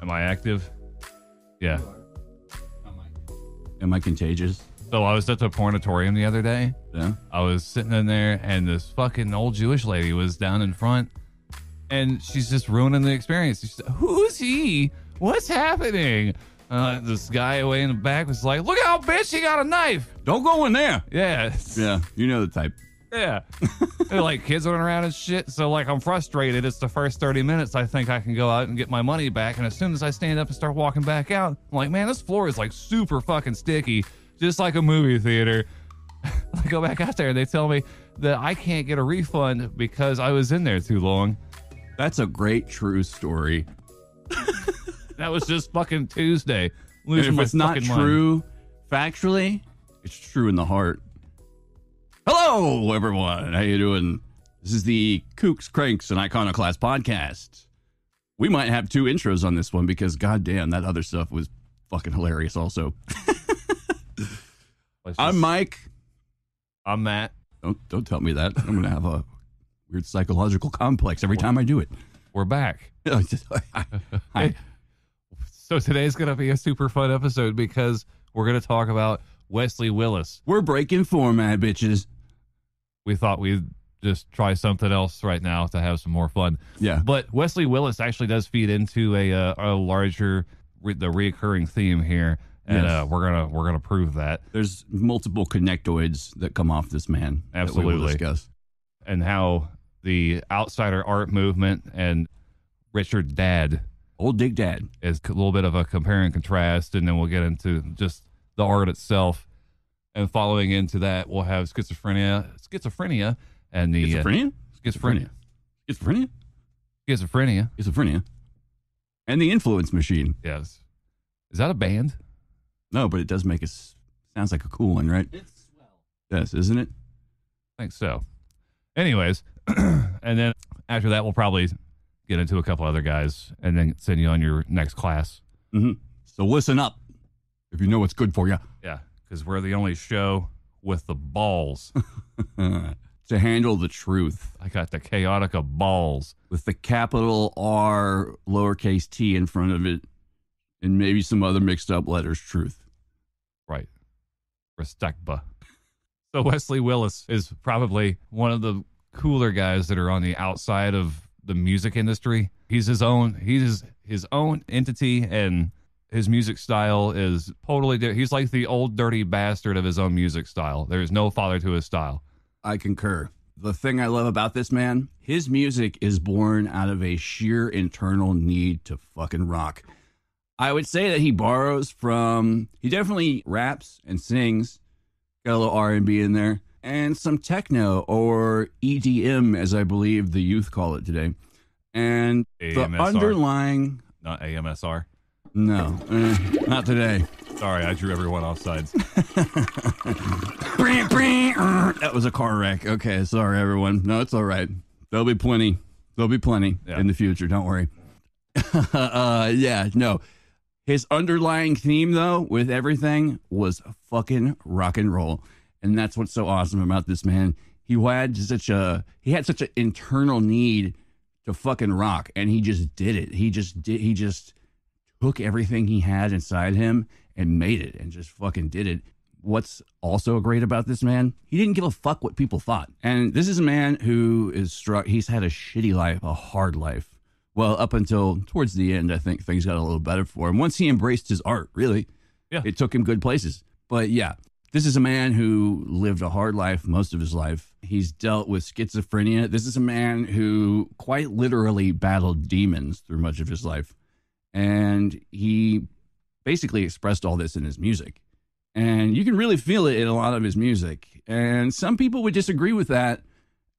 Am I active? Yeah. Am I contagious? So I was at the pornatorium the other day. Yeah. I was sitting in there, and this fucking old Jewish lady was down in front, and she's just ruining the experience. She's like, who's he? What's happening? This guy way in the back was like, look how bitch, he got a knife. Don't go in there. Yeah. Yeah, you know the type. Yeah. They're like kids running around and shit. So like I'm frustrated. It's the first 30 minutes. I think I can go out and get my money back. And as soon as I stand up and start walking back out, I'm like, man, this floor is like super fucking sticky. Just like a movie theater. I go back out there and they tell me that I can't get a refund because I was in there too long. That's a great true story. That was just fucking Tuesday. And if it's not true factually, it's true in the heart. Hello, everyone. How you doing? This is the Kooks, Cranks, and Iconoclast podcast. We might have 2 intros on this one because, goddamn, that other stuff was fucking hilarious also. I'm Mike. I'm Matt. Don't tell me that. I'm going to have a weird psychological complex every time I do it. We're back. Hi. So today's going to be a super fun episode because we're going to talk about Wesley Willis. We're breaking format, bitches. We thought we'd just try something else right now to have some more fun. Yeah. But Wesley Willis actually does feed into a larger, the reoccurring theme here. And yes. we're gonna prove that. There's multiple connectoids that come off this man. Absolutely. That we will discuss. And how the outsider art movement and Richard Dad, Old Dick Dad, is a little bit of a compare and contrast, and then we'll get into just the art itself. And following into that, we'll have schizophrenia, and the schizophrenia, and the influence machine. Yes. Is that a band? No, but it does make us sounds like a cool one, right? It's swell. Yes, isn't it? I think so. Anyways, and then after that, we'll probably get into a couple other guys and then send you on your next class. Mm-hmm. So listen up if you know what's good for you. Yeah, because we're the only show with the balls to handle the truth. I got the chaotic of balls. With the capital R, lowercase t in front of it, and maybe some other mixed up letters, truth. Right. Respectba. So Wesley Willis is probably one of the cooler guys that are on the outside of the music industry. He's his own entity, and his music style is totally different. He's like the old dirty bastard of his own music style. There is no father to his style. I concur. The thing I love about this man, his music is born out of a sheer internal need to fucking rock. I would say that he definitely raps and sings, got a little R&B in there, and some techno or EDM, as I believe the youth call it today. And AMSR. The underlying... Not AMSR? No, not today. Sorry, I drew everyone off sides. That was a car wreck. Okay, sorry, everyone. No, it's all right. There'll be plenty. In the future. Don't worry. Yeah, no. His underlying theme, though, with everything was fucking rock and roll. And that's what's so awesome about this man. He had such an internal need to fucking rock, and he just did it. He just took everything he had inside him and made it and just fucking did it. What's also great about this man, he didn't give a fuck what people thought. And this is a man who he's had a shitty life, a hard life. Well, up until towards the end, I think things got a little better for him. Once he embraced his art, really, yeah, it took him good places. But yeah, this is a man who lived a hard life most of his life. He's dealt with schizophrenia. This is a man who quite literally battled demons through much of his life. And he basically expressed all this in his music. And you can really feel it in a lot of his music. And some people would disagree with that.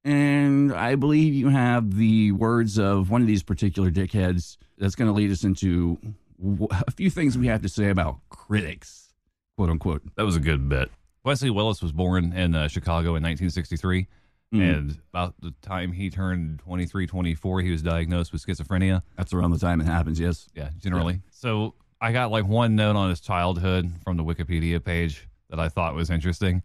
And I believe you have the words of one of these particular dickheads that's going to lead us into a few things we have to say about critics, quote unquote. That was a good bit. Wesley Willis was born in Chicago in 1963. And about the time he turned 23, 24, he was diagnosed with schizophrenia. That's around the time it happens, yes. Yeah, generally. Yeah. So I got like one note on his childhood from the Wikipedia page that I thought was interesting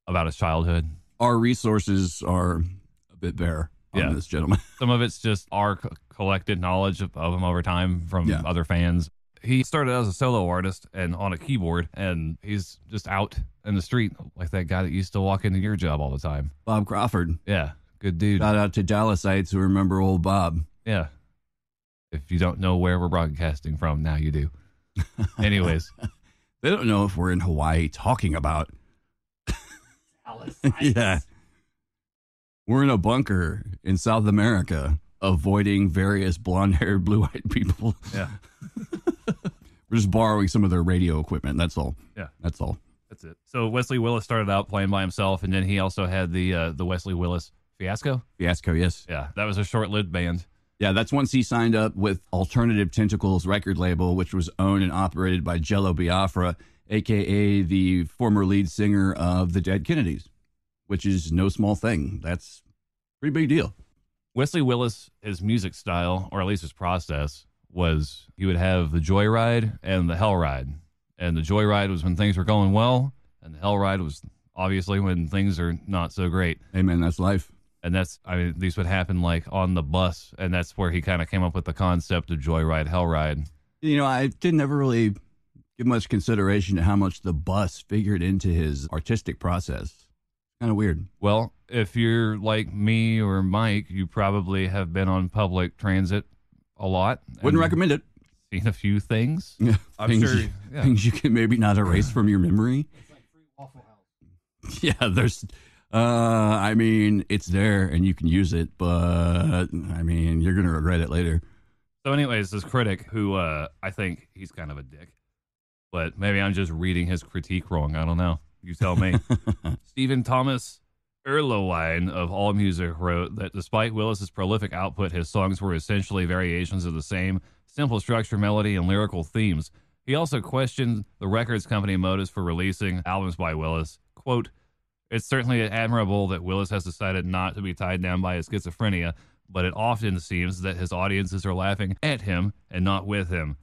about his childhood. Our resources are a bit bare on this gentleman. Some of it's just our collected knowledge of him over time from other fans. He started as a solo artist and on a keyboard, and he's just out in the street like that guy that used to walk into your job all the time. Bob Crawford. Yeah, good dude. Shout out to Dallasites who remember old Bob. Yeah. If you don't know where we're broadcasting from, now you do. Anyways. They don't know if we're in Hawaii talking about. Yeah. We're in a bunker in South America, avoiding various blonde-haired, blue-eyed people. Yeah. We're just borrowing some of their radio equipment. That's all. Yeah. That's all. That's it. So Wesley Willis started out playing by himself, and then he also had the Wesley Willis Fiasco. Fiasco, yes. Yeah, that was a short-lived band. Yeah, that's once he signed up with Alternative Tentacles record label, which was owned and operated by Jello Biafra, a.k.a. the former lead singer of the Dead Kennedys, which is no small thing. That's a pretty big deal. Wesley Willis, his music style, or at least his process, was he would have the joyride and the hell ride. And the joyride was when things were going well, and the hell ride was obviously when things are not so great. Hey, man, that's life. And these would happen like on the bus, and that's where he kind of came up with the concept of joyride, hell ride. You know, I didn't ever really give much consideration to how much the bus figured into his artistic process. Kind of weird. Well, if you're like me or Mike, you probably have been on public transit a lot. Wouldn't recommend it. Seen a few things. Yeah, I'm sure. Yeah. Things you can maybe not erase from your memory. It's like free Waffle House. Yeah, there's... I mean, it's there and you can use it, but I mean, you're going to regret it later. So anyways, this critic who, I think he's kind of a dick, but maybe I'm just reading his critique wrong. I don't know. You tell me. Stephen Thomas Erlewine of AllMusic wrote that despite Willis's prolific output, his songs were essentially variations of the same simple structure, melody, and lyrical themes. He also questioned the records company motives for releasing albums by Willis. Quote, "It's certainly admirable that Willis has decided not to be tied down by his schizophrenia, but it often seems that his audiences are laughing at him and not with him."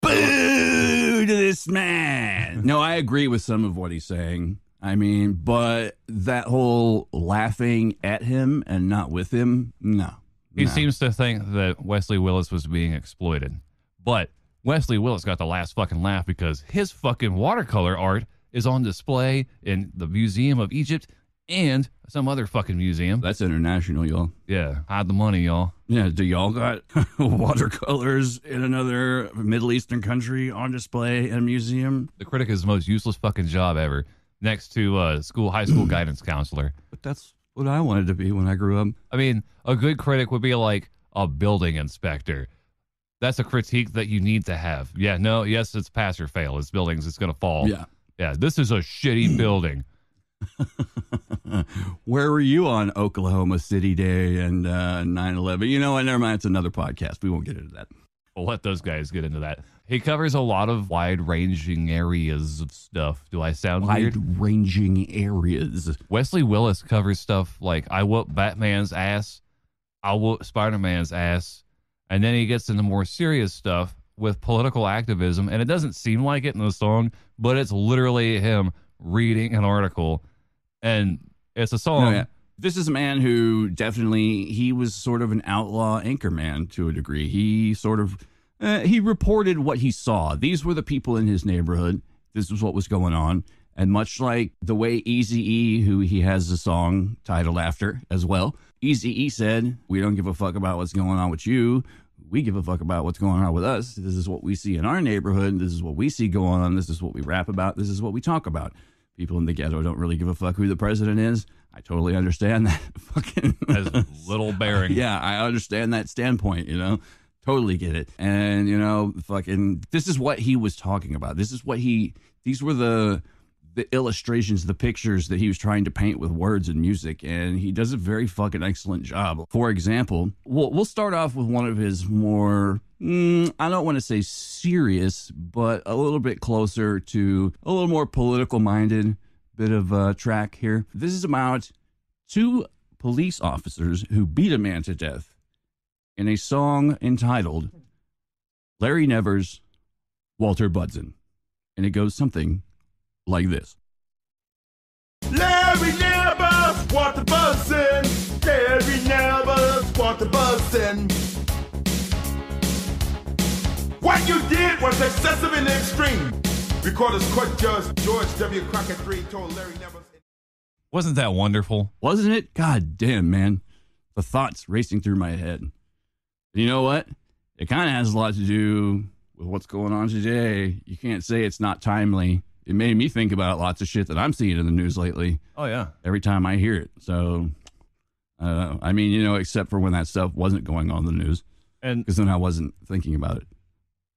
Boo to this man. No, I agree with some of what he's saying. I mean, but that whole laughing at him and not with him, no. He seems to think that Wesley Willis was being exploited. But Wesley Willis got the last fucking laugh because his fucking watercolor art is on display in the Museum of Egypt and some other fucking museum. That's international, y'all. Yeah, hide the money, y'all. Yeah, do y'all got watercolors in another Middle Eastern country on display in a museum? The critic is the most useless fucking job ever, next to high school guidance counselor. But that's what I wanted to be when I grew up. I mean, a good critic would be like a building inspector. That's a critique that you need to have. Yeah, no, yes, it's pass or fail. It's buildings. It's going to fall. Yeah. Yeah, this is a shitty building. Where were you on Oklahoma City Day and 9/11? You know what? Never mind. It's another podcast. We won't get into that. We'll let those guys get into that. He covers a lot of wide-ranging areas of stuff. Do I sound weird? Wide-ranging areas. Wesley Willis covers stuff like I whoop Batman's ass, I'll whoop Spider-Man's ass, and then he gets into more serious stuff with political activism, and it doesn't seem like it in the song, but it's literally him reading an article, and it's a song. No, yeah. This is a man who definitely, he was sort of an outlaw anchorman to a degree. He sort of, he reported what he saw. These were the people in his neighborhood. This was what was going on. And much like the way Eazy-E, who he has a song titled after as well, Eazy-E said, "We don't give a fuck about what's going on with you. We give a fuck about what's going on with us. This is what we see in our neighborhood. This is what we see going on. This is what we rap about. This is what we talk about. People in the ghetto don't really give a fuck who the president is." I totally understand that. Fucking has little bearing. Yeah, I understand that standpoint, you know. Totally get it. And, you know, fucking, this is what he was talking about. This is what these were the illustrations, the pictures that he was trying to paint with words and music, and he does a very fucking excellent job. For example, we'll start off with one of his more, I don't want to say serious, but a little bit closer to a little more political minded bit of a track here. This is about two police officers who beat a man to death in a song entitled Larry Nevers, Walter Budson. And it goes something like this. Larry Nevers, Walter Budson. Larry Nevers, Walter Budson. What you did was excessive in the extreme. Recorder's Court Judge George W. Crockett III told Larry Neville. Wasn't that wonderful? Wasn't it? God damn, man. The thoughts racing through my head. And you know what? It kind of has a lot to do with what's going on today. You can't say it's not timely. It made me think about lots of shit that I'm seeing in the news lately. Oh, yeah. Every time I hear it. So, I mean, you know, except for when that stuff wasn't going on in the news. And because then I wasn't thinking about it.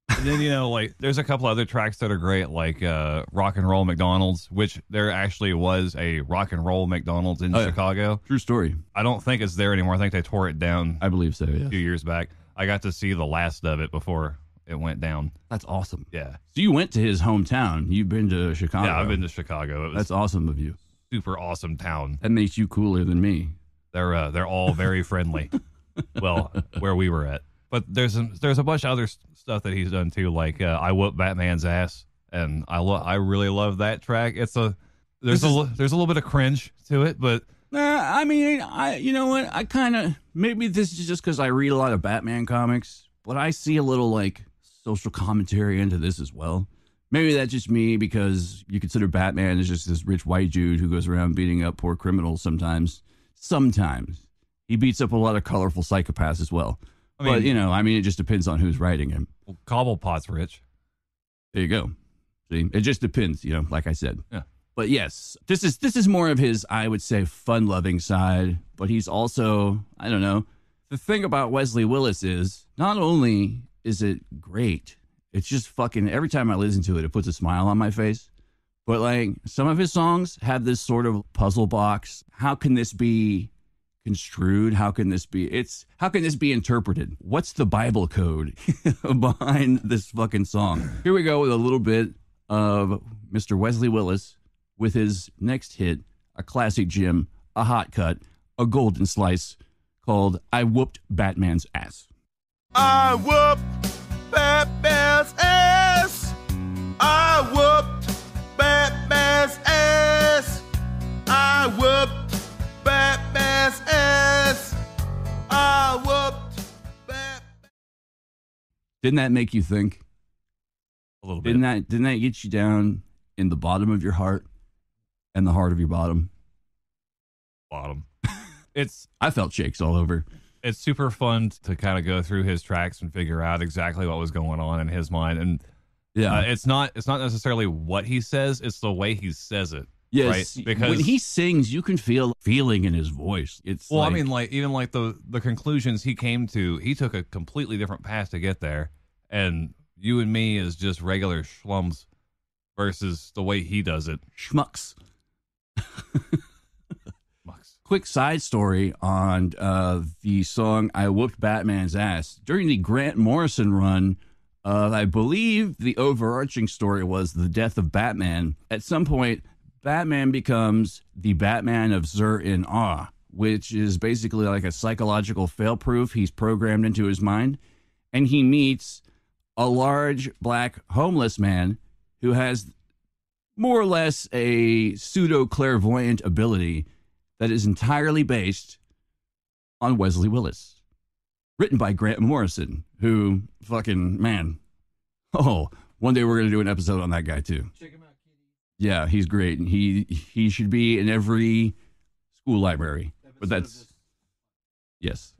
And then, you know, like, there's a couple other tracks that are great, like Rock and Roll McDonald's, which there actually was a Rock and Roll McDonald's in Chicago. True story. I don't think it's there anymore. I think they tore it down. I believe so, yeah. A few years back. I got to see the last of it before it went down. That's awesome. Yeah. So you went to his hometown. You've been to Chicago. Yeah, I've been to Chicago. That's awesome of you. Super awesome town. That makes you cooler than me. They're all very friendly. Well, where we were at. But there's a bunch of other stuff that he's done too, like I Whoop Batman's Ass, and I really love that track. There's a little bit of cringe to it, but I mean, you know what? I kind of, maybe this is just because I read a lot of Batman comics, but I see a little like social commentary into this as well. Maybe that's just me because you consider Batman as just this rich white dude who goes around beating up poor criminals sometimes. Sometimes he beats up a lot of colorful psychopaths as well. But, you know, I mean, it just depends on who's writing him. Well, Cobblepot's rich. There you go. See, it just depends, you know, like I said. Yeah. But yes, this is more of his, I would say, fun-loving side. But he's also, I don't know. The thing about Wesley Willis is, not only is it great, it's just fucking, every time I listen to it, it puts a smile on my face. But, like, some of his songs have this sort of puzzle box. How can this be construed? How can this be interpreted? What's the Bible code behind this fucking song? Here we go with a little bit of Mr. Wesley Willis with his next hit, a classic gem, a hot cut, a golden slice, called I Whooped Batman's Ass. I whooped Batman's ass. I whooped Batman's ass. I whooped Batman's ass. I whooped Batman. Didn't that make you think? A little bit. Didn't that get you down in the bottom of your heart and the heart of your bottom? I felt shakes all over. It's super fun to kind of go through his tracks and figure out exactly what was going on in his mind. And yeah, it's not necessarily what he says, it's the way he says it. Yes, right? Because when he sings, you can feel feeling in his voice. It's I mean, like even like the conclusions he came to, he took a completely different path to get there. And you and me is just regular schlums versus the way he does it. Schmucks. Quick side story on the song I Whooped Batman's Ass. During the Grant Morrison run, I believe the overarching story was the death of Batman. At some point, Batman becomes the Batman of Zur-In-Awe, which is basically like a psychological fail-proof he's programmed into his mind. And he meets a large black homeless man who has more or less a pseudo-clairvoyant ability that is entirely based on Wesley Willis. Written by Grant Morrison, who fucking, man. Oh, one day we're going to do an episode on that guy too. Check him out, kitty. Yeah, he's great. And he should be in every school library. But that's, yes.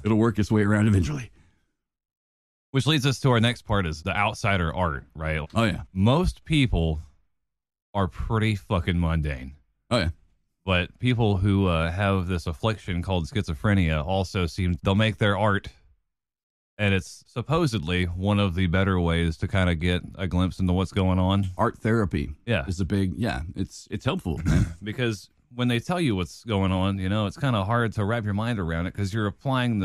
It'll work its way around eventually. Which leads us to our next part is the outsider art, right? Oh, yeah. Most people are pretty fucking mundane. Oh, yeah. But people who have this affliction called schizophrenia also they'll make their art, and it's supposedly one of the better ways to kind of get a glimpse into what's going on. Art therapy. Yeah. Is a big, it's helpful, man. Because when they tell you what's going on, you know, it's kind of hard to wrap your mind around it because you're applying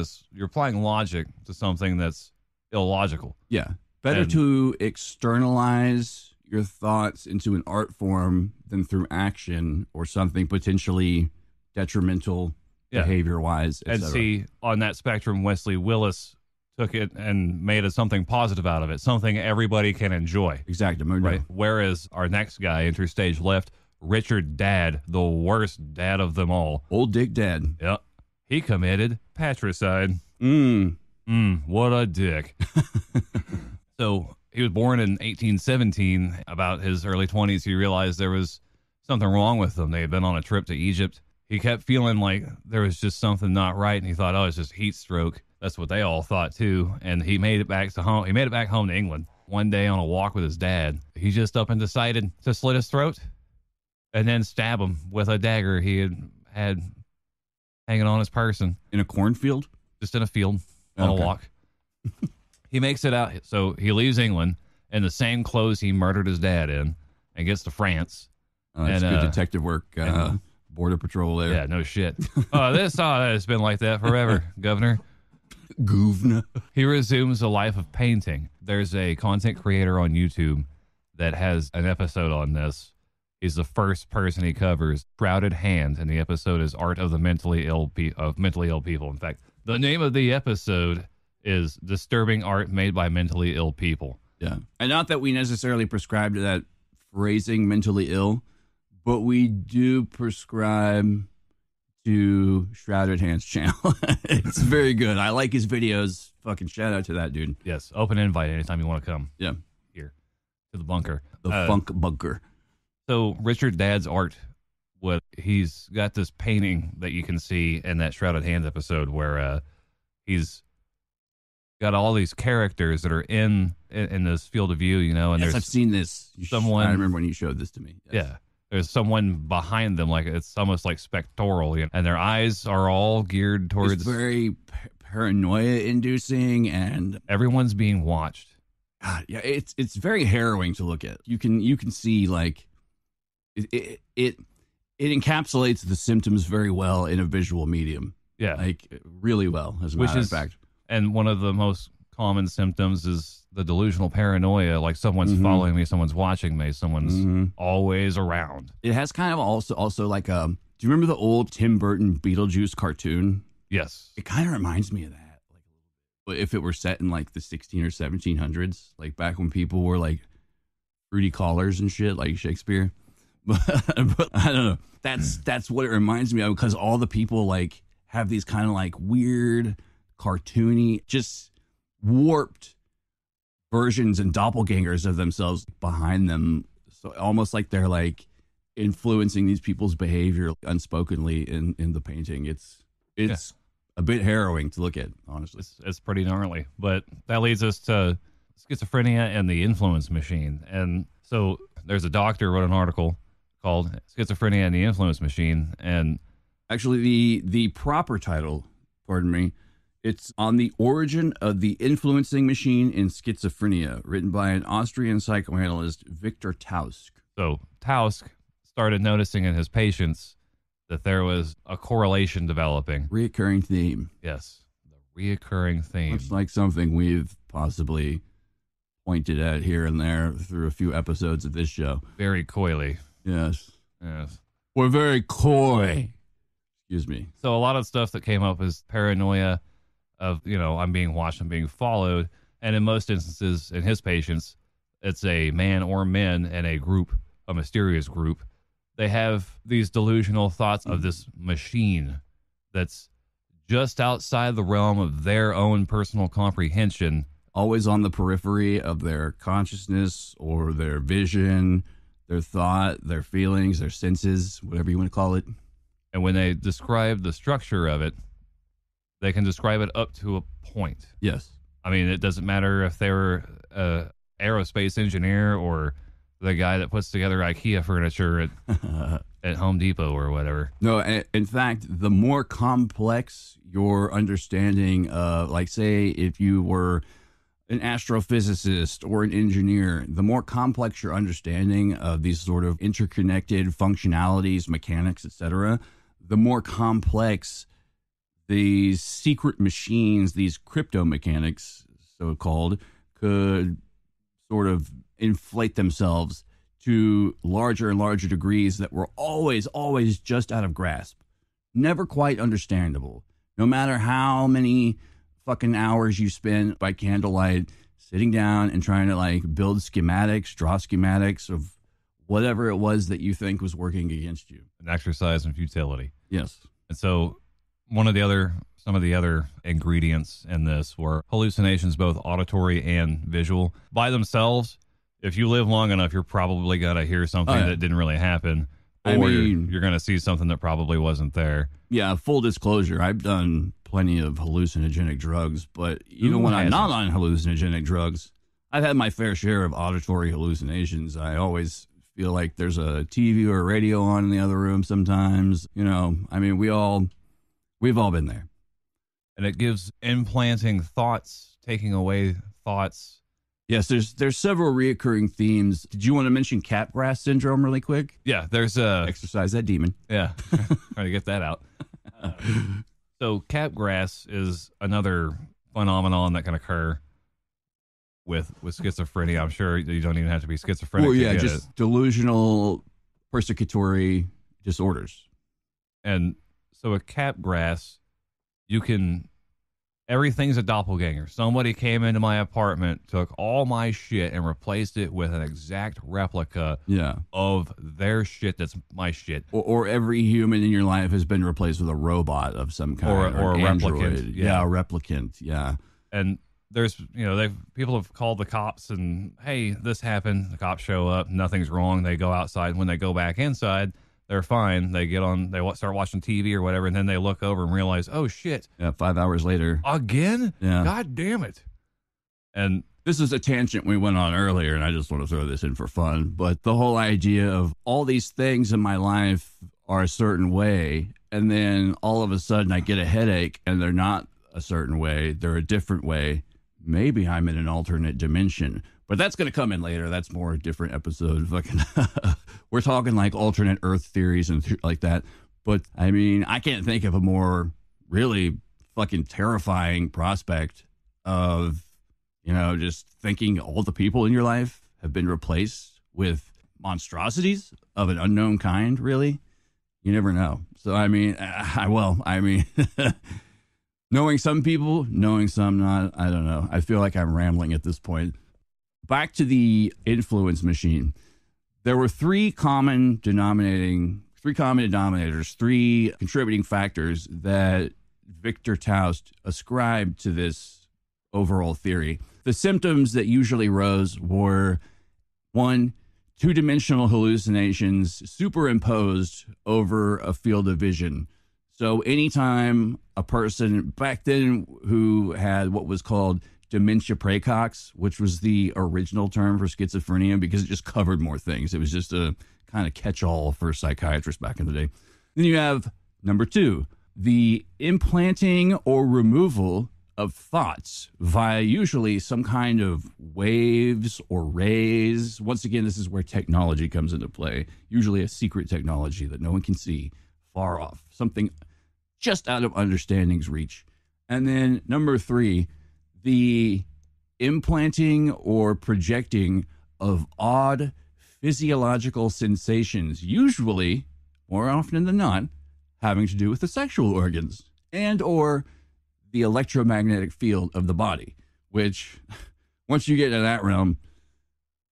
logic to something that's illogical. Yeah. Better to externalize your thoughts into an art form than through action or something potentially detrimental behavior-wise. And see, on that spectrum, Wesley Willis took it and made it something positive out of it, something everybody can enjoy. Exactly. Right. Whereas our next guy, enter stage left, Richard Dad, the worst dad of them all. Old Dick Dad. Yep. He committed patricide. What a dick. So he was born in 1817. About his early 20s, he realized there was something wrong with him. They had been on a trip to Egypt. He kept feeling like there was just something not right, and he thought, oh, it's just heat stroke. That's what they all thought too. And he made it back to home. He made it back home to England. One day on a walk with his dad, he just up and decided to slit his throat and then stab him with a dagger he had hanging on his person. In a cornfield? Just in a field on a walk. He makes it out. So he leaves England in the same clothes he murdered his dad in and gets to France. Oh, that's good detective work. Border Patrol there. Yeah, no shit. It's been like that forever, Governor. Goovna. He resumes a life of painting. There's a content creator on YouTube that has an episode on this. He's the first person he covers. Shrouded Hand, and the episode is Art of the Mentally Ill People. In fact, the name of the episode is Disturbing Art Made by Mentally Ill People. Yeah. And not that we necessarily prescribe to that phrasing, mentally ill, but we do prescribe to Shrouded Hand's channel. It's very good. I like his videos. Fucking shout out to that dude. Yes. Open invite anytime you want to come. Yeah. Here to the bunker. The Funk Bunker. So Richard Dad's art, he's got this painting that you can see in that Shrouded Hands episode where he's got all these characters that are in this field of view, you know, and yes, I've seen this. I remember when you showed this to me. Yes. Yeah. There's someone behind them, like it's almost like spectral, you know, and their eyes are all geared towards. It's very paranoia-inducing, and everyone's being watched. God, yeah, it's very harrowing to look at. You can see like it encapsulates the symptoms very well in a visual medium. Yeah, like really well, as a matter of fact. And one of the most common symptoms is the delusional paranoia, like someone's following me, someone's watching me, someone's always around. It has kind of also like do you remember the old Tim Burton Beetlejuice cartoon? Yes. It kind of reminds me of that, like a little bit. If it were set in like the 16 or 1700s, like back when people were like fruity collars and shit, like Shakespeare. But I don't know. That's what it reminds me of, because all the people like have these kind of like weird, cartoony, just warped versions and doppelgangers of themselves behind them. So almost like they're like influencing these people's behavior unspokenly in the painting. It's a bit harrowing to look at, honestly. It's pretty gnarly. But that leads us to schizophrenia and the influence machine. And so there's a doctor wrote an article called Schizophrenia and the Influence Machine. And actually the proper title, pardon me, it's On the Origin of the Influencing Machine in Schizophrenia, written by an Austrian psychoanalyst, Victor Tausk. So Tausk started noticing in his patients that there was a correlation developing. Reoccurring theme. Yes, the reoccurring theme. It's like something we've possibly pointed at here and there through a few episodes of this show. Very coyly. Yes. Yes. We're very coy. Excuse me. So a lot of stuff that came up is paranoia of, you know, I'm being watched, I'm being followed. And in most instances, in his patients, it's a man or men in a group, a mysterious group. They have these delusional thoughts of this machine that's just outside the realm of their own personal comprehension. Always on the periphery of their consciousness or their vision, their thought, their feelings, their senses, whatever you want to call it. And when they describe the structure of it, they can describe it up to a point. Yes. I mean, it doesn't matter if they were an aerospace engineer or the guy that puts together IKEA furniture at Home Depot or whatever. No, in fact, the more complex your understanding of, like, say, if you were an astrophysicist or an engineer, the more complex your understanding of these sort of interconnected functionalities, mechanics, etc., the more complex these secret machines, these crypto mechanics, so-called, could sort of inflate themselves to larger and larger degrees that were always just out of grasp. Never quite understandable. No matter how many fucking hours you spend by candlelight sitting down and trying to like build schematics, draw schematics of whatever it was that you think was working against you. An exercise in futility. Yes. And so one of the other some of the other ingredients in this were hallucinations, both auditory and visual. By themselves, if you live long enough, you're probably going to hear something that didn't really happen. Or you're going to see something that probably wasn't there. Yeah, full disclosure, I've done plenty of hallucinogenic drugs, but even when I'm not on hallucinogenic drugs, I've had my fair share of auditory hallucinations. I always feel like there's a TV or a radio on in the other room sometimes. You know, I mean, we've all been there. And it gives implanting thoughts, taking away thoughts. Yes, there's several reoccurring themes. Did you want to mention Capgras syndrome really quick? Yeah, there's exercise that demon. Yeah, trying to get that out. So Capgras is another phenomenon that can occur with schizophrenia. I'm sure you don't even have to be schizophrenic. Well, yeah, to get just it. Delusional persecutory disorders. And so with Capgras, everything's a doppelganger. Somebody came into my apartment, took all my shit, and replaced it with an exact replica of their shit that's my shit. Or every human in your life has been replaced with a robot of some kind. Or a replicant. Yeah, a replicant, yeah. And there's, people have called the cops and, hey, this happened. The cops show up, nothing's wrong. They go outside. When they go back inside, they're fine. They get on, they start watching TV or whatever, and then they look over and realize, oh, shit. Yeah, 5 hours later. Again? Yeah. God damn it. And this is a tangent we went on earlier, and I just want to throw this in for fun. But the whole idea of all these things in my life are a certain way, and then all of a sudden I get a headache, and they're not a certain way. They're a different way. Maybe I'm in an alternate dimension. But that's going to come in later. That's more a different episode. Fucking, we're talking like alternate Earth theories and like that. But I mean, I can't think of a more really fucking terrifying prospect of, just thinking all the people in your life have been replaced with monstrosities of an unknown kind. Really, you never know. So I mean, knowing some people, knowing some not. I don't know. I feel like I'm rambling at this point. Back to the influence machine. There were three contributing factors that Victor Taust ascribed to this overall theory. The symptoms that usually rose were, 1, two-dimensional hallucinations superimposed over a field of vision. So anytime a person back then who had what was called dementia praecox, which was the original term for schizophrenia because it just covered more things. It was just a kind of catch-all for psychiatrists back in the day. Then you have number 2, the implanting or removal of thoughts via usually some kind of waves or rays. Once again, this is where technology comes into play, usually a secret technology that no one can see, far off, something just out of understanding's reach. And then number 3, the implanting or projecting of odd physiological sensations, usually, more often than not, having to do with the sexual organs and or the electromagnetic field of the body, which once you get into that realm,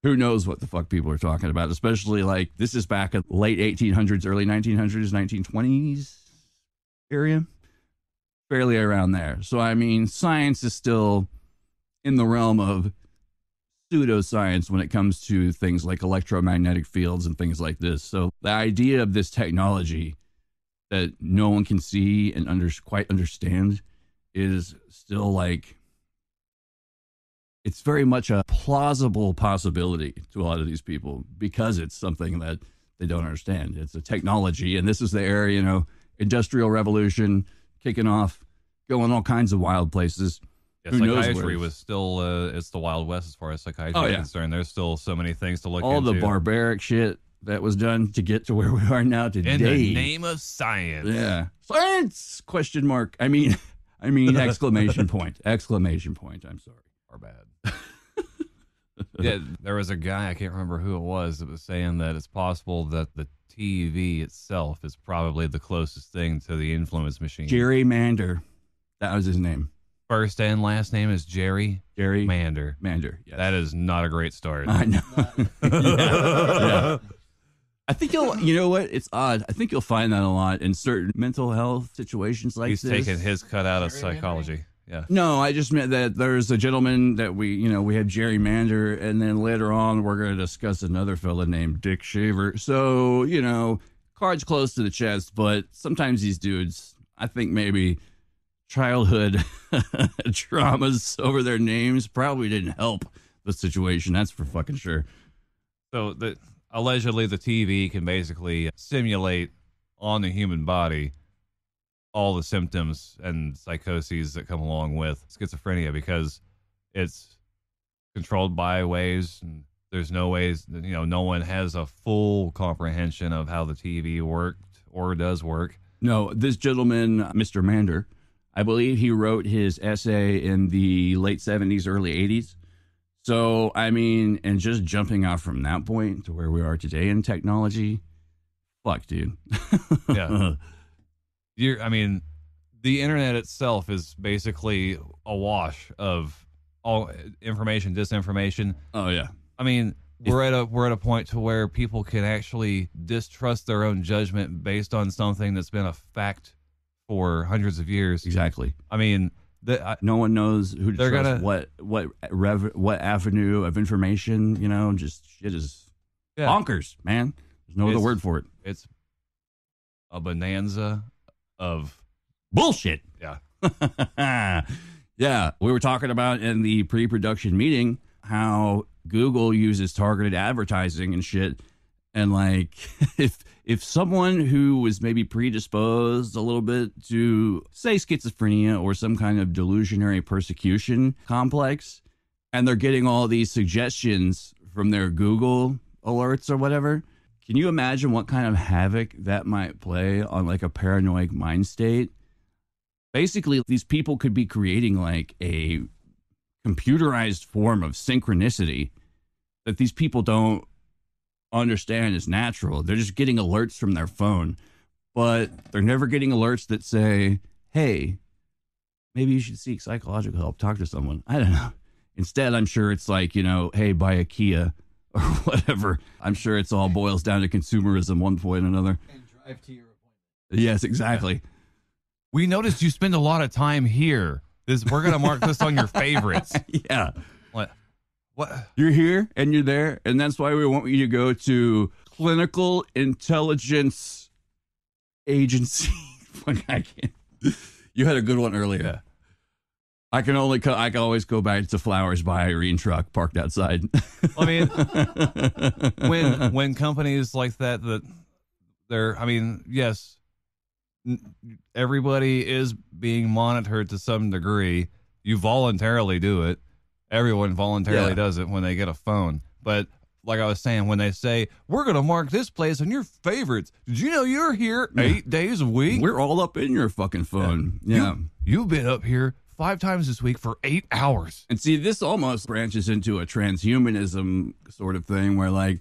who knows what the fuck people are talking about, especially like this is back in late 1800s, early 1900s, 1920s area. Fairly around there. So, I mean, science is still in the realm of pseudoscience when it comes to things like electromagnetic fields and things like this. So the idea of this technology that no one can see and quite understand is still like, it's very much a plausible possibility to a lot of these people because it's something that they don't understand. It's a technology, and this is the era, industrial revolution, kicking off, going all kinds of wild places. Yeah, psychiatry was still, it's the Wild West as far as psychiatry is concerned. There's still so many things to look into. All the barbaric shit that was done to get to where we are now today. In the name of science. Yeah. Science! Question mark. I mean, exclamation point. Exclamation point. I'm sorry. Our bad. Yeah, there was a guy, I can't remember who it was, that was saying that it's possible that the TV itself is probably the closest thing to the influence machine. Jerry Mander. That was his name. First and last name is Jerry Mander. Mander, yes. That is not a great start. I know. Yeah. I think you know what? It's odd. I think you'll find that a lot in certain mental health situations like He's this. taking his cut out of psychology. Yeah. No, I just meant that there's a gentleman that we have gerrymander, and then later on we're going to discuss another fella named Dick Shaver. So, cards close to the chest, but sometimes these dudes, I think maybe childhood traumas over their names probably didn't help the situation. That's for fucking sure. So allegedly the TV can basically simulate on the human body all the symptoms and psychoses that come along with schizophrenia because it's controlled by waves, and there's no ways that, no one has a full comprehension of how the TV worked or does work. No, this gentleman, Mr. Mander, I believe he wrote his essay in the late 70s, early 80s. So, I mean, and just jumping off from that point to where we are today in technology, fuck, dude. Yeah. The internet itself is basically a wash of all information, disinformation. Oh yeah. I mean, we're at a point to where people can actually distrust their own judgment based on something that's been a fact for hundreds of years. Exactly. I mean, no one knows who to trust. What avenue of information? Just shit is bonkers, man. There's no other word for it. It's a bonanza of bullshit. Yeah. Yeah. We were talking about in the pre-production meeting how Google uses targeted advertising and shit. And like, if someone who was maybe predisposed a little bit to, say, schizophrenia or some kind of delusionary persecution complex, and they're getting all these suggestions from their Google alerts or whatever, can you imagine what kind of havoc that might play on like a paranoid mind state? Basically, these people could be creating like a computerized form of synchronicity that these people don't understand is natural. They're just getting alerts from their phone, but they're never getting alerts that say, hey, maybe you should seek psychological help, talk to someone. I don't know. Instead, I'm sure it's like, hey, buy a Kia or whatever. I'm sure it's all boils down to consumerism one point or another. And drive to your appointment. Yes, exactly. we noticed you spend a lot of time here. We're going to mark this on your favorites. Yeah. What? You're here and you're there, and that's why we want you to go to Clinical Intelligence Agency. I can't. You had a good one earlier. Yeah. I can always go back to Flowers by Irene truck parked outside. I mean, when companies like that yes, everybody is being monitored to some degree. You voluntarily do it. Everyone voluntarily does it when they get a phone. But like I was saying, when they say, we're going to mark this place on your favorites. Did you know you're here 8 days a week? We're all up in your fucking phone. Yeah. You've been up here 5 times this week for 8 hours. And see, this almost branches into a transhumanism sort of thing where, like,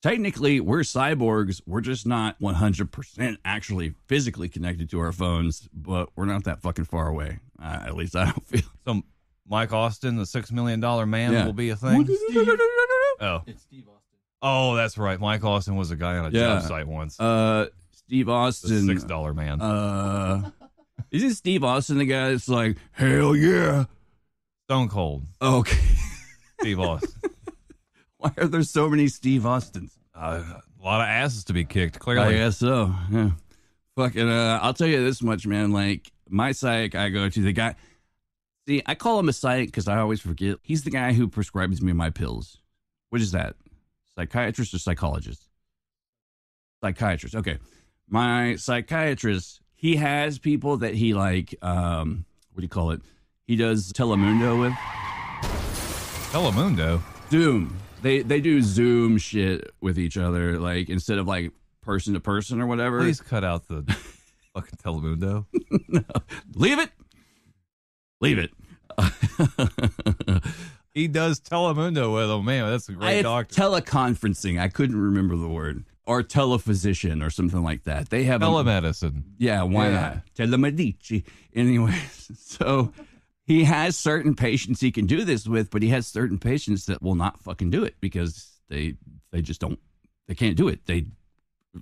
technically we're cyborgs. We're just not 100% actually physically connected to our phones, but we're not that fucking far away. At least I don't feel. So Mike Austin, the $6 million man, will be a thing. It's Steve Austin. Oh, that's right. Mike Austin was a guy on a job site once. Steve Austin, the $6 man. Isn't Steve Austin the guy that's like, hell yeah? Stone Cold. Okay. Steve Austin. Why are there so many Steve Austins? A lot of asses to be kicked, clearly. I guess so. Yeah. Fucking, I'll tell you this much, man. Like, my psych I go to, the guy. See, I call him a psych because I always forget. He's the guy who prescribes me my pills. What is that? Psychiatrist or psychologist? Psychiatrist. Okay. My psychiatrist, he has people that he like, what do you call it? He does Telemundo with. Telemundo? Zoom. They do Zoom shit with each other, like, instead of like person to person or whatever. Please cut out the fucking Telemundo. No. Leave it. Leave it. He does Telemundo with him. Man, that's a great doctor. Teleconferencing. I couldn't remember the word. Or telephysician or something like that. They have telemedicine. Yeah, why not? Telemedici. Anyways, so he has certain patients he can do this with, but he has certain patients that will not fucking do it because they just don't they can't do it. They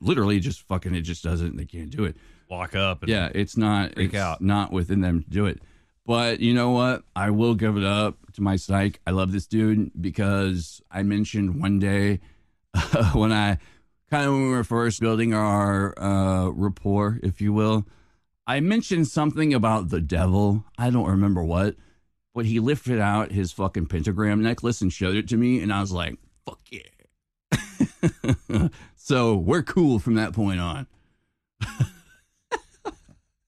literally just fucking, it just doesn't, they can't do it. Lock up. And it's not, freak it's out. not within them to do it. But you know what? I will give it up to my psych. I love this dude because I mentioned one day when we were first building our rapport, if you will, I mentioned something about the devil. I don't remember what, but he lifted out his fucking pentagram necklace and showed it to me. And I was like, fuck yeah. So we're cool from that point on.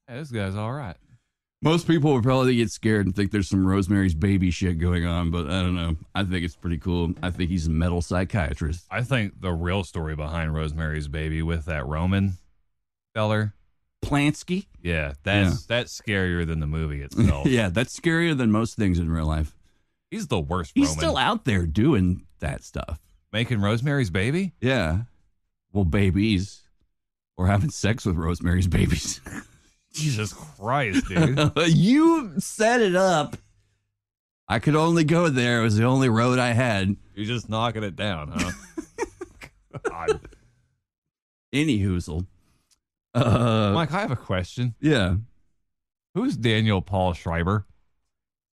Yeah, this guy's all right. Most people would probably get scared and think there's some Rosemary's Baby shit going on, but I don't know. I think it's pretty cool. I think he's a metal psychiatrist. I think the real story behind Rosemary's Baby with that Roman feller. Plansky? Yeah, that's scarier than the movie itself. Yeah, that's scarier than most things in real life. He's the worst He's Roman. still out there doing that stuff. Making Rosemary's Baby? Yeah. Well, babies. Or having sex with Rosemary's babies. Jesus Christ, dude. You set it up. I could only go there. It was the only road I had. You're just knocking it down, huh? God. Any hoozle. Mike, I have a question. Yeah. Who's Daniel Paul Schreiber?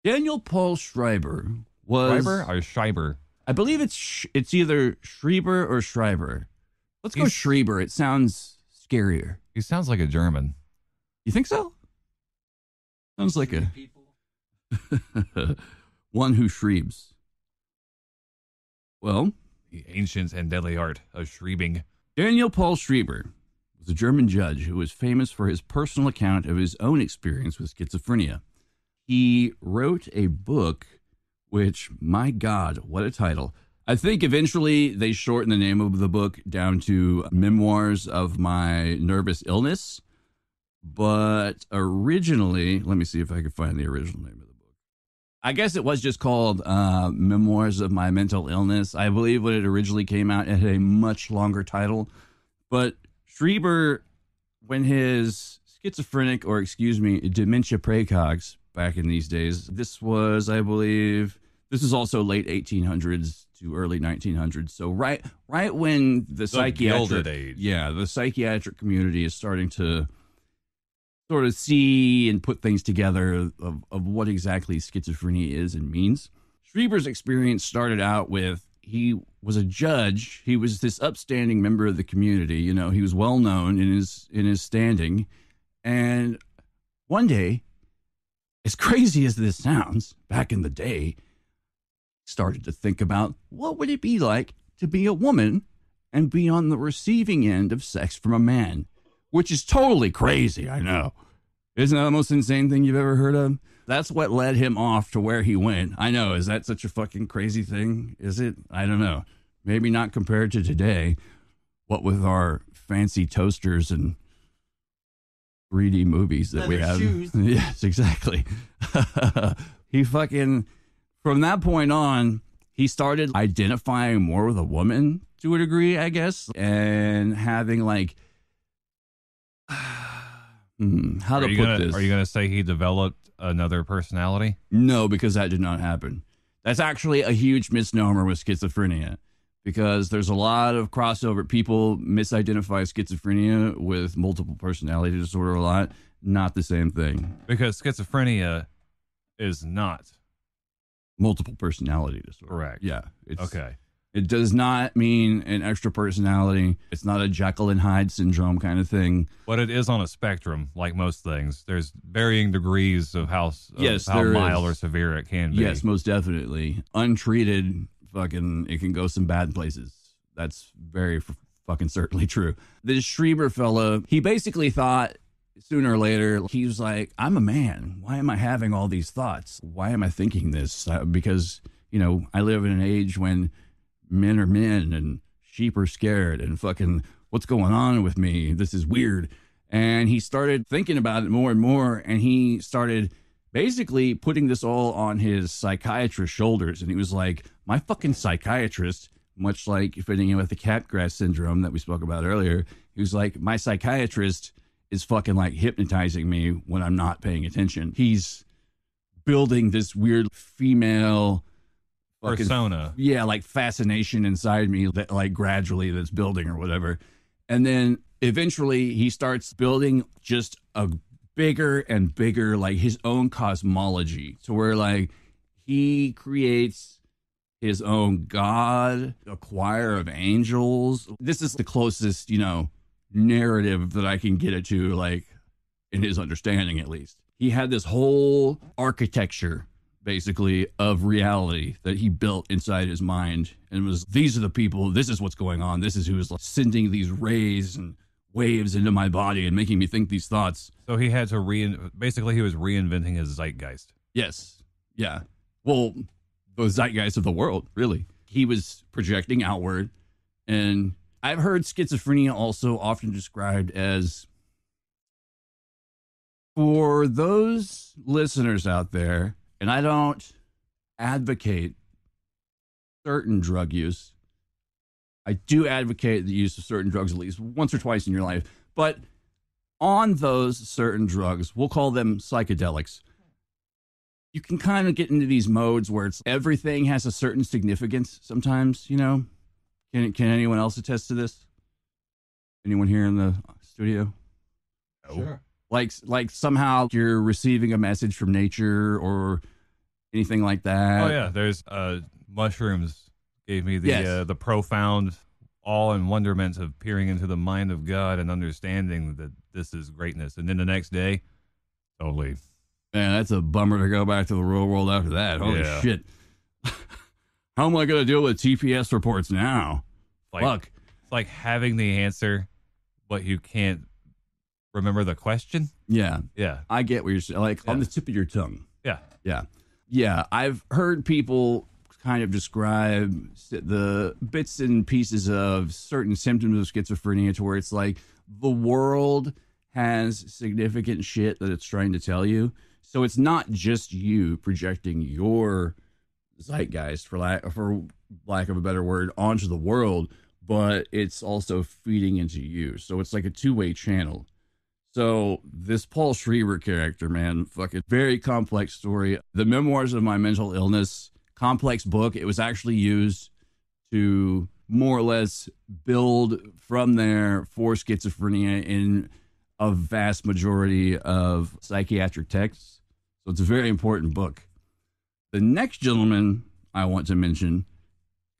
Daniel Paul Schreiber was... Schreiber or Schreiber? I believe it's either Schreiber or Schreiber. Let's go Schreiber. It sounds scarier. He sounds like a German. You think so? Sounds like a one who shriebs. Well, The ancient and deadly art of shriebing. Daniel Paul Schreiber was a German judge who was famous for his personal account of his own experience with schizophrenia. He wrote a book, which, my God, what a title. I think eventually they shortened the name of the book down to Memoirs of My Nervous Illness. But originally, let me see if I can find the original name of the book. I guess it was just called Memoirs of My Mental Illness. I believe when it originally came out, it had a much longer title. But Schreiber, when his schizophrenic, or excuse me, dementia praecox back in these days, this was, I believe, this is also late 1800s to early 1900s. So right when the psychiatric age. Yeah, the psychiatric community is starting to sort of see and put things together of what exactly schizophrenia is and means. Schreiber's experience started out with, he was a judge. He was this upstanding member of the community. You know, he was well known in his standing. And one day, as crazy as this sounds, back in the day, started to think about what would it be like to be a woman and be on the receiving end of sex from a man, which is totally crazy, I know. Isn't that the most insane thing you've ever heard of? That's what led him off to where he went. I know, is that such a fucking crazy thing? Is it? I don't know. Maybe not compared to today, what with our fancy toasters and 3D movies that we have. Shoes. Yes, exactly. He fucking, from that point on, he started identifying more with a woman to a degree, I guess, and having like, how to put this? Are you going to say he developed another personality? No, because that did not happen. That's actually a huge misnomer with schizophrenia, because there's a lot of crossover. People misidentify schizophrenia with multiple personality disorder a lot. Not the same thing. Because schizophrenia is not Multiple personality disorder. correct. Yeah. Okay. It does not mean an extra personality. It's not a Jekyll and Hyde syndrome kind of thing. But it is on a spectrum, like most things. There's varying degrees of how There mild is. or severe it can be. Yes, most definitely. Untreated, fucking, it can go some bad places. That's very fucking certainly true. This Schreiber fella, he basically thought sooner or later, he was like, I'm a man. Why am I having all these thoughts? Why am I thinking this? Because, you know, I live in an age when men are men and sheep are scared and fucking what's going on with me? This is weird. And he started thinking about it more and more. And he started basically putting this all on his psychiatrist's shoulders. And he was like, my fucking psychiatrist, much like fitting in with the Capgras syndrome that we spoke about earlier, he was like, my psychiatrist is fucking like hypnotizing me when I'm not paying attention. He's building this weird female persona. Yeah, like fascination inside me that like gradually that's building or whatever. And then eventually he starts building just a bigger and bigger, like his own cosmology, to where like he creates his own god, a choir of angels. This is the closest, narrative that I can get it to, like in his understanding at least. He had this whole architecture basically of reality that he built inside his mind, and it was, these are the people, this is what's going on, this is who is like sending these rays and waves into my body and making me think these thoughts. So he had to basically he was reinventing his zeitgeist. Yes. Yeah. Well, the zeitgeist of the world, really. He was projecting outward, and I've heard schizophrenia also often described as, for those listeners out there, and I don't advocate certain drug use. I do advocate the use of certain drugs at least once or twice in your life. But on those certain drugs, we'll call them psychedelics, you can kind of get into these modes where it's everything has a certain significance sometimes, Can anyone else attest to this? Anyone here in the studio? No. Sure. Like somehow you're receiving a message from nature or anything like that. Oh yeah, there's mushrooms gave me the profound awe and wonderment of peering into the mind of God and understanding that this is greatness. And then the next day, totally. Man, that's a bummer to go back to the real world after that. Holy shit. How am I going to deal with TPS reports now? Fuck. It's like having the answer, but you can't remember the question. Yeah. Yeah. I get what you're saying. Like on the tip of your tongue. Yeah. Yeah. Yeah. I've heard people kind of describe the bits and pieces of certain symptoms of schizophrenia to where it's like the world has significant shit that it's trying to tell you. So it's not just you projecting your zeitgeist, for lack of a better word, onto the world, but it's also feeding into you. So it's like a two-way channel. So this Paul Schreiber character, man, fucking very complex story. The Memoirs of My Mental Illness, complex book. It was actually used to more or less build from there for schizophrenia in a vast majority of psychiatric texts. So it's a very important book. The next gentleman I want to mention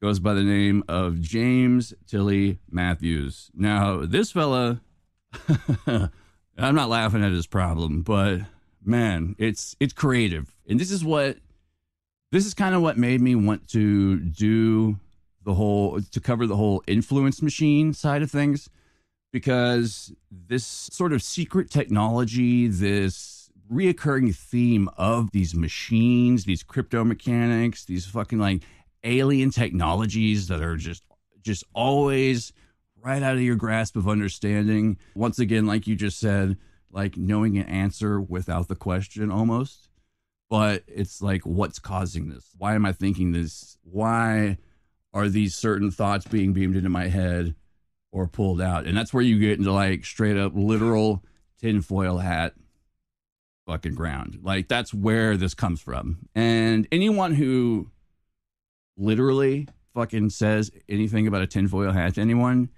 goes by the name of James Tilly Matthews. Now, this fella, I'm not laughing at his problem, but man, it's creative. And this is kind of what made me want to do to cover the whole influence machine side of things, because this sort of secret technology, this reoccurring theme of these machines, these crypto mechanics, these fucking like alien technologies that are just always right out of your grasp of understanding. Once again, like you just said, like knowing an answer without the question almost. But it's like, what's causing this? Why am I thinking this? Why are these certain thoughts being beamed into my head or pulled out? And that's where you get into like straight up literal tinfoil hat fucking ground. Like that's where this comes from. And anyone who literally fucking says anything about a tinfoil hat to anyone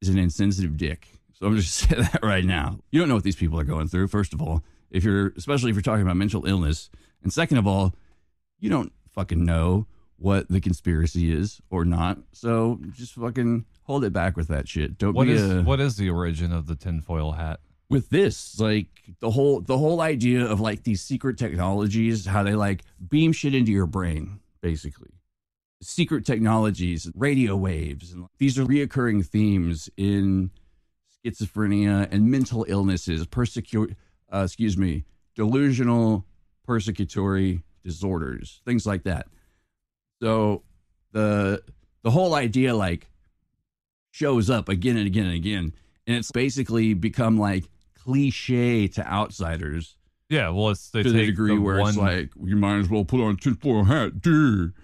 is an insensitive dick. So I'm just saying that right now. You don't know what these people are going through, first of all, especially if you're talking about mental illness. And second of all, you don't fucking know what the conspiracy is or not. So just fucking hold it back with that shit. What is the origin of the tinfoil hat? With this, like the whole idea of like these secret technologies, how they like beam shit into your brain, basically. Secret technologies, radio waves, and these are reoccurring themes in schizophrenia and mental illnesses, delusional persecutory disorders, things like that. So the whole idea like shows up again and again and again, and it's basically become like cliche to outsiders. Yeah, well, it's to the degree where it's like, you might as well put on a tinfoil hat, dude.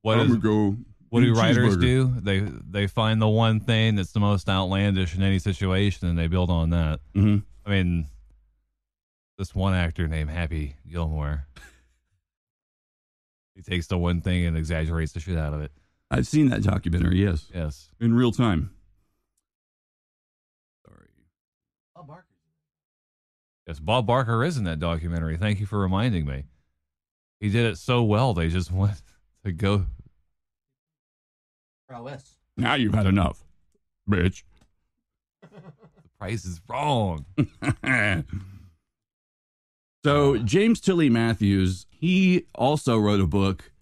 What do writers do? They find the one thing that's the most outlandish in any situation, and they build on that. Mm-hmm. I mean, this one actor named Happy Gilmore, He takes the one thing and exaggerates the shit out of it. I've seen that documentary, yes. Yes. In real time. Sorry. Bob Barker. Yes, Bob Barker is in that documentary. Thank you for reminding me. He did it so well, they just went to go. Prowess. Now you've had enough, bitch. The price is wrong. So James Tilly Matthews, he also wrote a book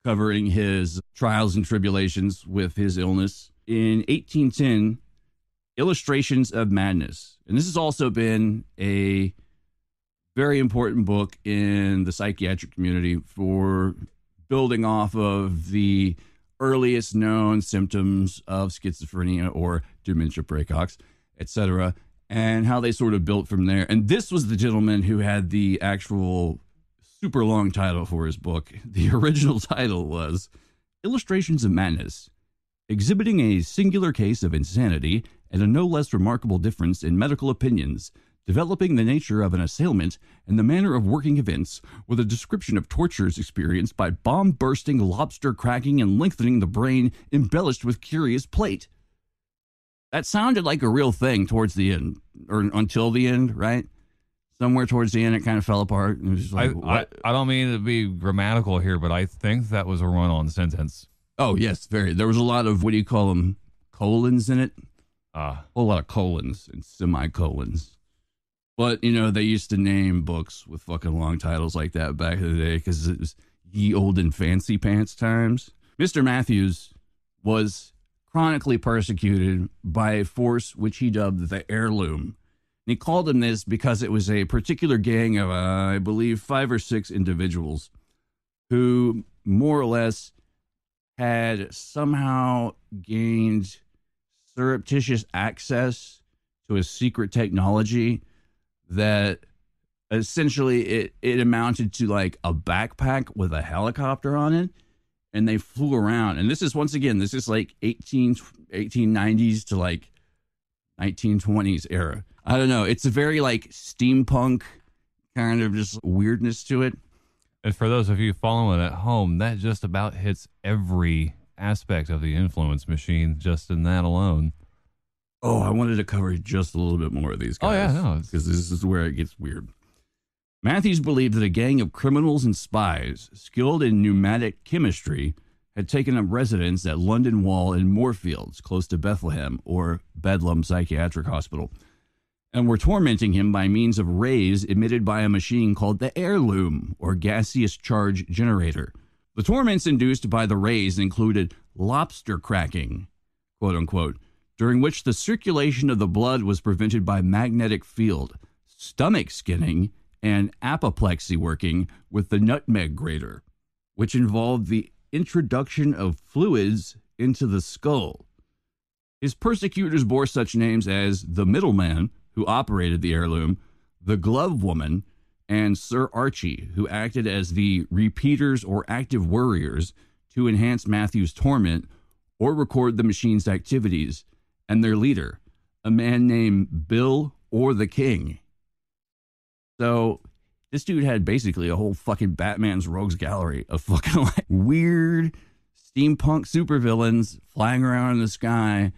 covering his trials and tribulations with his illness. In 1810, Illustrations of Madness. And this has also been a very important book in the psychiatric community for building off of the earliest known symptoms of schizophrenia or dementia praecox, etc., and how they sort of built from there. And this was the gentleman who had the actual super long title for his book. The original title was Illustrations of Madness, exhibiting a singular case of insanity and a no less remarkable difference in medical opinions, developing the nature of an assailment and the manner of working events, with a description of tortures experienced by bomb-bursting, lobster-cracking, and lengthening the brain, embellished with curious plate. That sounded like a real thing towards the end, or until the end, right? Somewhere towards the end, it kind of fell apart. It was just like, I don't mean to be grammatical here, but I think that was a run-on sentence. Oh, yes, very. There was a lot of, what do you call them, colons in it? A whole lot of colons and semicolons. But, you know, they used to name books with fucking long titles like that back in the day because it was ye olden fancy pants times. Mr. Matthews was chronically persecuted by a force which he dubbed the Heirloom. And he called them this because it was a particular gang of, I believe, 5 or 6 individuals who more or less had somehow gained surreptitious access to a secret technology that essentially it amounted to like a backpack with a helicopter on it, and they flew around. And this is, once again, this is like 1890s to like 1920s era. I don't know. It's a very like steampunk kind of just weirdness to it. And for those of you following at home, that just about hits every aspect of the influence machine just in that alone. Oh, I wanted to cover just a little bit more of these guys. Oh, yeah, no. Because this is where it gets weird. Matthews believed that a gang of criminals and spies skilled in pneumatic chemistry had taken up residence at London Wall in Moorfields, close to Bethlehem, or Bedlam Psychiatric Hospital, and were tormenting him by means of rays emitted by a machine called the Heirloom, or gaseous charge generator. The torments induced by the rays included lobster cracking, quote unquote, during which the circulation of the blood was prevented by magnetic field, stomach skinning, and apoplexy working with the nutmeg grater, which involved the introduction of fluids into the skull. His persecutors bore such names as the Middleman, who operated the Heirloom, the Glove Woman, and Sir Archie, who acted as the repeaters or active worriers to enhance Matthew's torment or record the machine's activities, and their leader, a man named Bill or the King. So this dude had basically a whole fucking Batman's Rogues Gallery of fucking like weird steampunk supervillains flying around in the sky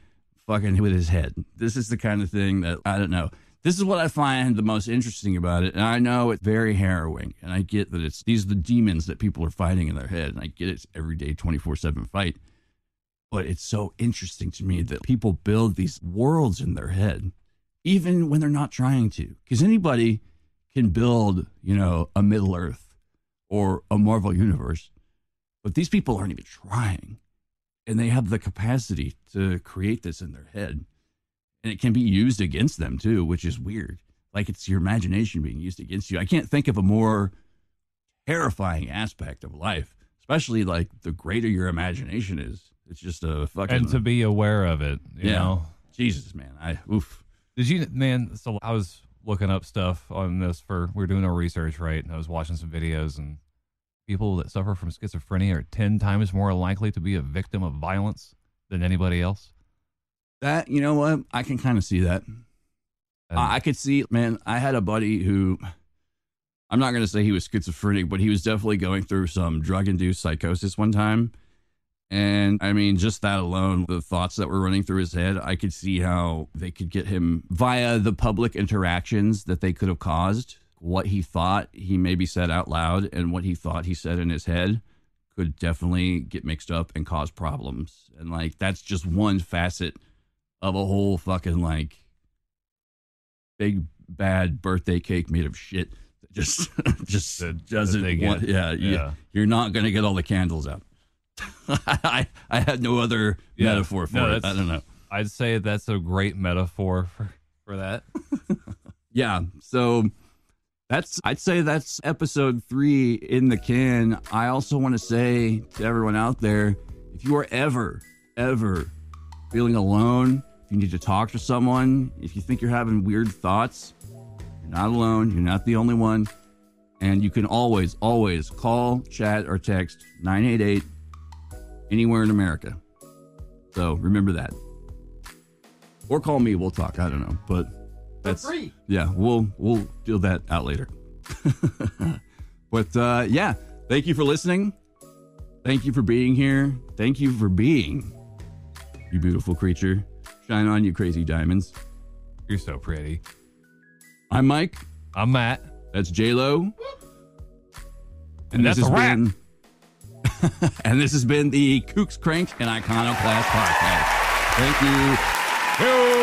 fucking with his head. This is the kind of thing that, I don't know. This is what I find the most interesting about it. And I know it's very harrowing. And I get that these are the demons that people are fighting in their head. And I get it's everyday 24/7 fight. But it's so interesting to me that people build these worlds in their head, even when they're not trying to. Because anybody can build, you know, a Middle Earth or a Marvel universe. But these people aren't even trying. And they have the capacity to create this in their head. And it can be used against them, too, which is weird. Like it's your imagination being used against you. I can't think of a more terrifying aspect of life, especially like the greater your imagination is. It's just a fucking... And to be aware of it, you know? Jesus, man. Oof. Did you, man, so I was looking up stuff on this we were doing our research, right? And I was watching some videos, and people that suffer from schizophrenia are 10 times more likely to be a victim of violence than anybody else. That, you know what? I can kind of see that. I could see, man, I had a buddy who I'm not going to say he was schizophrenic, but he was definitely going through some drug-induced psychosis one time. And I mean, just that alone, the thoughts that were running through his head, I could see how they could get him via the public interactions that they could have caused. What he thought he maybe said out loud and what he thought he said in his head could definitely get mixed up and cause problems. And like, that's just one facet of a whole fucking like big bad birthday cake made of shit. Just doesn't want, you're not going to get all the candles out. I had no other metaphor for it. I don't know. I'd say that's a great metaphor for that. Yeah. So I'd say that's episode 3 in the can. I also want to say to everyone out there, if you are ever feeling alone, if you need to talk to someone, if you think you're having weird thoughts, you're not alone. You're not the only one. And you can always call, chat, or text 988 anywhere in America. So remember that. Or call me. We'll talk. I don't know. But that's free. Yeah, we'll deal that out later. But yeah, thank you for listening. Thank you for being here. Thank you for being, you beautiful creature. Shine on, you crazy diamonds. You're so pretty. I'm Mike. I'm Matt. That's J-Lo. And that's a wrap. And this has been the Kooks, Cranks, and Iconoclast podcast. Thank you.